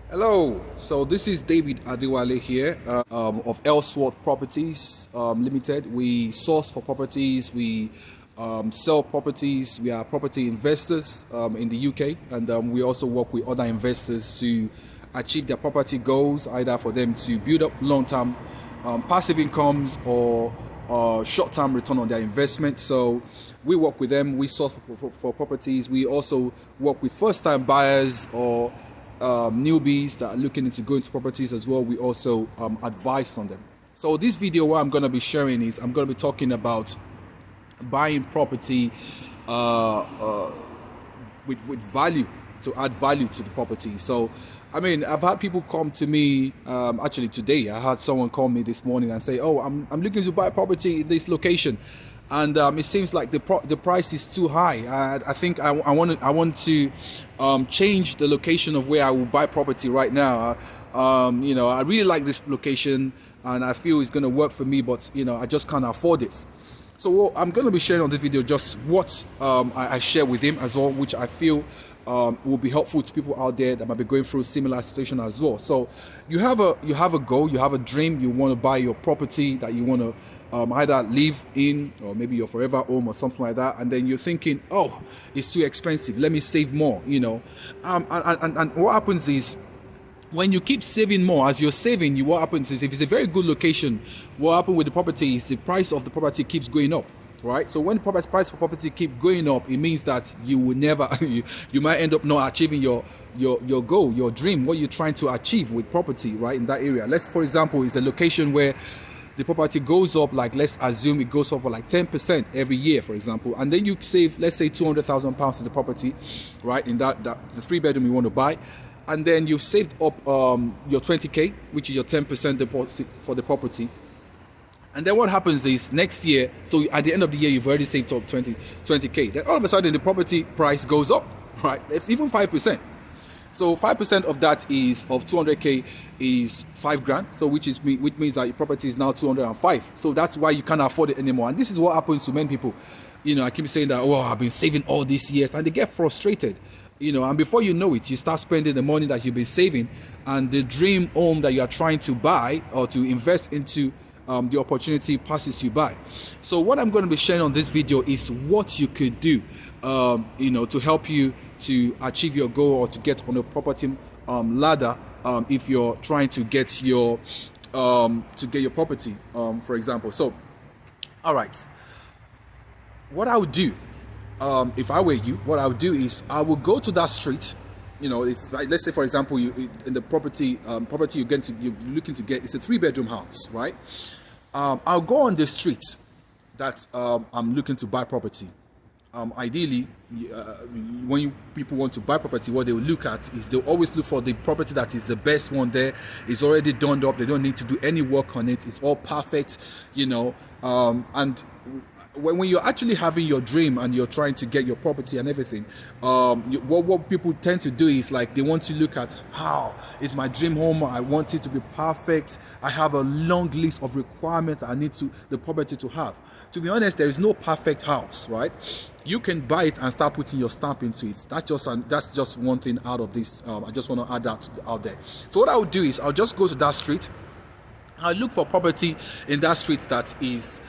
Hello, so this is David Adewale here of Ellsworth Properties Limited. We source for properties, we sell properties, we are property investors in the UK, and we also work with other investors to achieve their property goals, either for them to build up long term passive incomes or short-term return on their investment. So we work with them. We source for properties. We also work with first-time buyers or newbies that are looking into going to properties as well. We also advise on them. So this video, what I'm going to be sharing is I'm going to be talking about buying property with value, to add value to the property. So I mean, I've had people come to me. Actually, today I had someone call me this morning and say, "Oh, I'm looking to buy property in this location, and it seems like the price is too high. I think I want to change the location of where I will buy property right now. I really like this location, and I feel it's going to work for me, but I just can't afford it." So what I'm going to be sharing on this video just what I share with him as well, which I feel will be helpful to people out there that might be going through a similar situation as well. So you have a goal, you have a dream, you want to buy your property that you want to either live in, or maybe your forever home or something like that, and then you're thinking, oh, it's too expensive, let me save more. And what happens is, when you keep saving more, as you're saving, what happens is, if it's a very good location, what happens with the property is the price of the property keeps going up, right? So when the price for property keep going up, it means that you will never, you might end up not achieving your goal, your dream, what you're trying to achieve with property, right, in that area. Let's, for example, is a location where the property goes up, like let's assume it goes up for like 10% every year, for example, and then you save, let's say, £200,000 in the property, right, in that the 3-bedroom you want to buy. And then you've saved up your 20k, which is your 10% deposit for the property. And then what happens is, next year, so at the end of the year, you've already saved up 20k. Then all of a sudden, the property price goes up, right? It's even 5%. So 5% of that is of 200k is 5 grand. So which means that your property is now 205. So that's why you can't afford it anymore. And this is what happens to many people. I keep saying that, oh, I've been saving all these years, and they get frustrated. And before you know it, you start spending the money that you've been saving, and the dream home that you are trying to buy or to invest into, the opportunity passes you by. So what I'm going to be sharing on this video is what you could do, to help you to achieve your goal or to get on a property ladder, if you're trying to get your property, for example. So, all right, what I would do, if I were you, what I would do is I would go to that street. If let's say, for example, you in the property you're looking to get, it's a 3-bedroom house, right? I'll go on the street that I'm looking to buy property. Ideally, when people want to buy property, what they will look at is they'll always look for the property that is the best one there. It's already done up. They don't need to do any work on it. It's all perfect, and when you're actually having your dream and you're trying to get your property and everything, what people tend to do is, like, they want to look at, how is my dream home, I want it to be perfect, I have a long list of requirements I need the property to have. To be honest, there is no perfect house, right? You can buy it and start putting your stamp into it. That's just one thing out of this. I just want to add that out there. So what I would do is, I'll just go to that street. I look for property in that street that is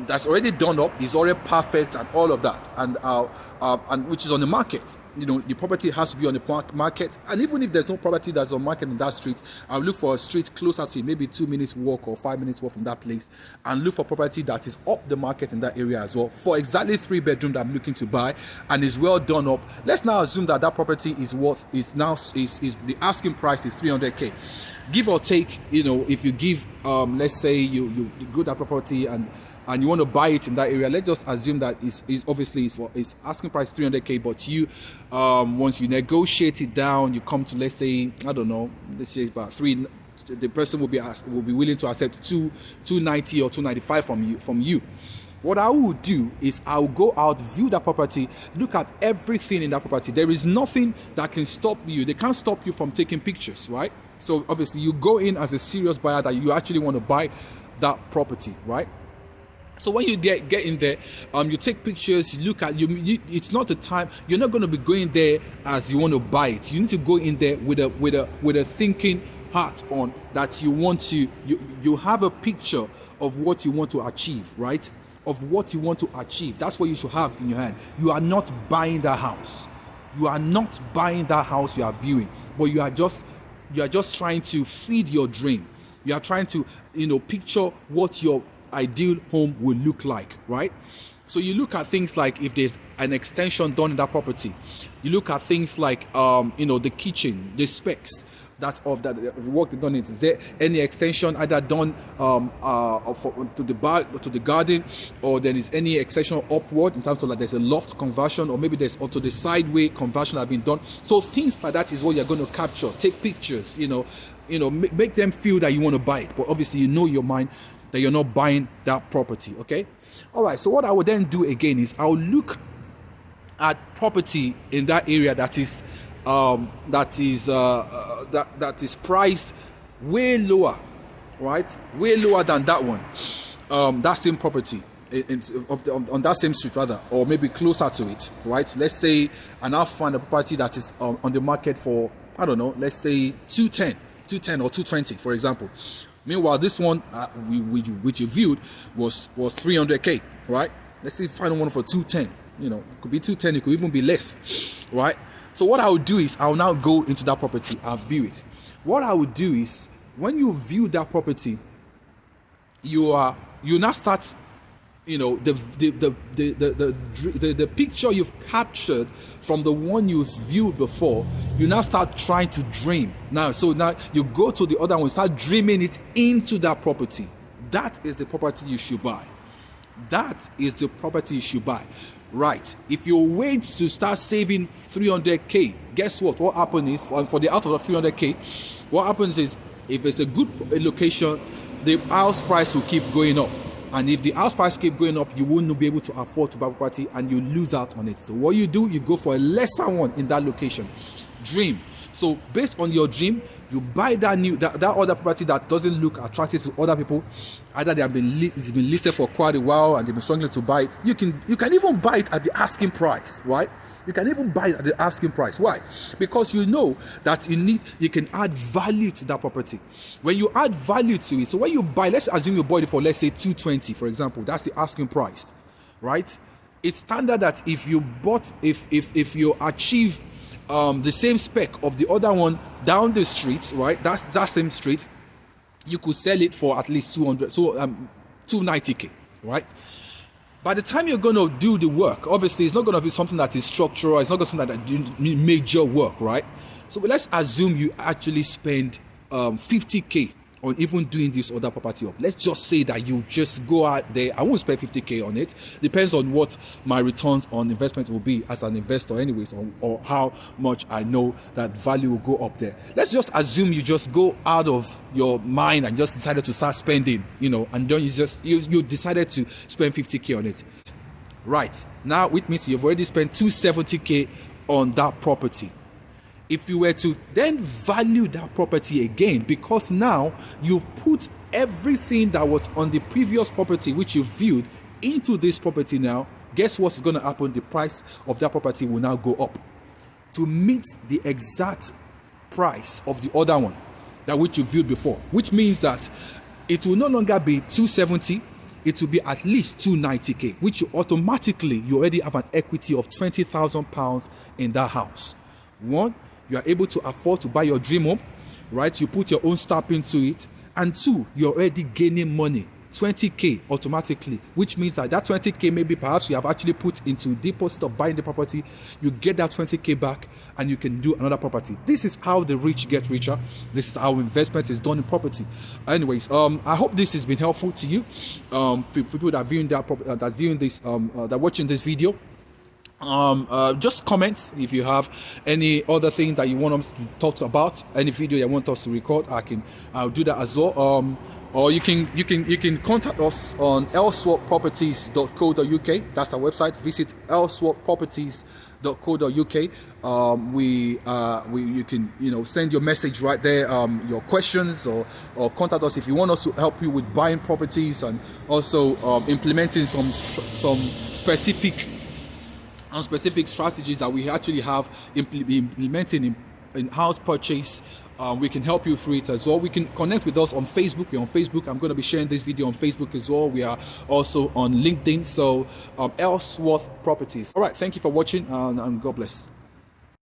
that's already done up, is already perfect, and all of that, and which is on the market. The property has to be on the market, and even if there's no property that's on market in that street, I'll look for a street closer to maybe 2 minutes walk or 5 minutes walk from that place, and look for property that is up the market in that area as well, for exactly 3-bedroom that I'm looking to buy and is well done up. Let's now assume that property is the asking price is 300k, give or take. If you give, let's say you go that property and you want to buy it in that area, let's just assume that is obviously it's asking price 300k, but you once you negotiate it down, you come to, let's say, I don't know, let's say about 3, the person will be willing to accept 290 or 295 from you. What I will do is I'll go out, view that property, look at everything in that property. There is nothing that can stop you. They can't stop you from taking pictures, right? So obviously you go in as a serious buyer that you actually want to buy that property, right? So when you get in there, you take pictures, you look at it's not the time. You're not going to be going there as you want to buy it. You need to go in there with a thinking heart on that. You want to you have a picture of what you want to achieve, right? Of what you want to achieve. That's what you should have in your hand. You are not buying that house. You are not buying that house you are viewing, but you are just trying to feed your dream. You are trying to picture what your ideal home will look like, right? So you look at things like if there's an extension done in that property. You look at things like the kitchen, the specs that work done it. Is there any extension either done to the garden, or there is any extension upward in terms of like there's a loft conversion, or maybe there's also the sideway conversion that have been done. So things like that is what you're going to capture. Take pictures, make them feel that you want to buy it, but obviously in your mind that you're not buying that property. Okay, all right. So what I would then do again is I'll look at property in that area that is priced way lower, right? Way lower than that one. That same property on that same street rather, or maybe closer to it, right? Let's say, and I'll find a property that is on the market for, I don't know, let's say 210 or 220, for example. Meanwhile, this one which you viewed was 300k, right? Let's say find one for 210. It could be 210, it could even be less, right? So what I would do is I'll now go into that property and view it. What I would do is when you view that property, you now start, the picture you've captured from the one you viewed before, you now start trying to dream. Now you go to the other one, start dreaming it into that property. That is the property you should buy. That is the property you should buy. Right. If you wait to start saving 300k, guess what? What happens is for the out of the 300k, what happens is if it's a good location, the house price will keep going up. And if the house price keep going up, you won't be able to afford to buy property and you lose out on it. So what you do, you go for a lesser one in that location. Dream. So based on your dream, you buy that other property that doesn't look attractive to other people. Either it's been listed for quite a while and they've been struggling to buy it. You can even buy it at the asking price, right? You can even buy it at the asking price. Why? Because you know that you can add value to that property. When you add value to it, so when you buy, let's assume you bought it for, let's say 220, for example. That's the asking price, right? It's standard that if you achieve the same spec of the other one down the street, right? That's that same street. You could sell it for at least 290k, right? By the time you're going to do the work, obviously it's not going to be something that is structural. It's not going to be something that do major work, right? So let's assume you actually spend 50k on even doing this other property up. Let's just say that you just go out there. I won't spend 50k on it. Depends on what my returns on investment will be as an investor anyways, or how much I know that value will go up there. Let's just assume you just go out of your mind and just decided to start spending, and then you decided to spend 50k on it. Right. Now it means you've already spent 270k on that property. If you were to then value that property again, because now you've put everything that was on the previous property which you viewed into this property now, guess what's going to happen? The price of that property will now go up to meet the exact price of the other one that which you viewed before, which means that it will no longer be 270, it will be at least 290k, which you already have an equity of 20,000 pounds in that house. One, you are able to afford to buy your dream home, right? You put your own stamp into it. And two, you're already gaining money, 20k automatically, which means that 20k maybe perhaps you have actually put into deposit of buying the property. You get that 20k back and you can do another property. This is how the rich get richer. This is how investment is done in property. Anyways, I hope this has been helpful to you. People that are viewing that watching this video. Just comment if you have any other thing that you want us to talk about, any video you want us to record. I'll do that as well. Or you can contact us on elswapproperties.co.uk. That's our website. Visit elswapproperties.co.uk. You can send your message right there, your questions, or contact us if you want us to help you with buying properties, and also implementing some specific strategies that we actually have implementing in house purchase. We can help you through it as well. We can connect with us on Facebook. We're on Facebook. I'm going to be sharing this video on Facebook as well. We are also on LinkedIn. So Ellsworth Properties. All right, thank you for watching, and God bless.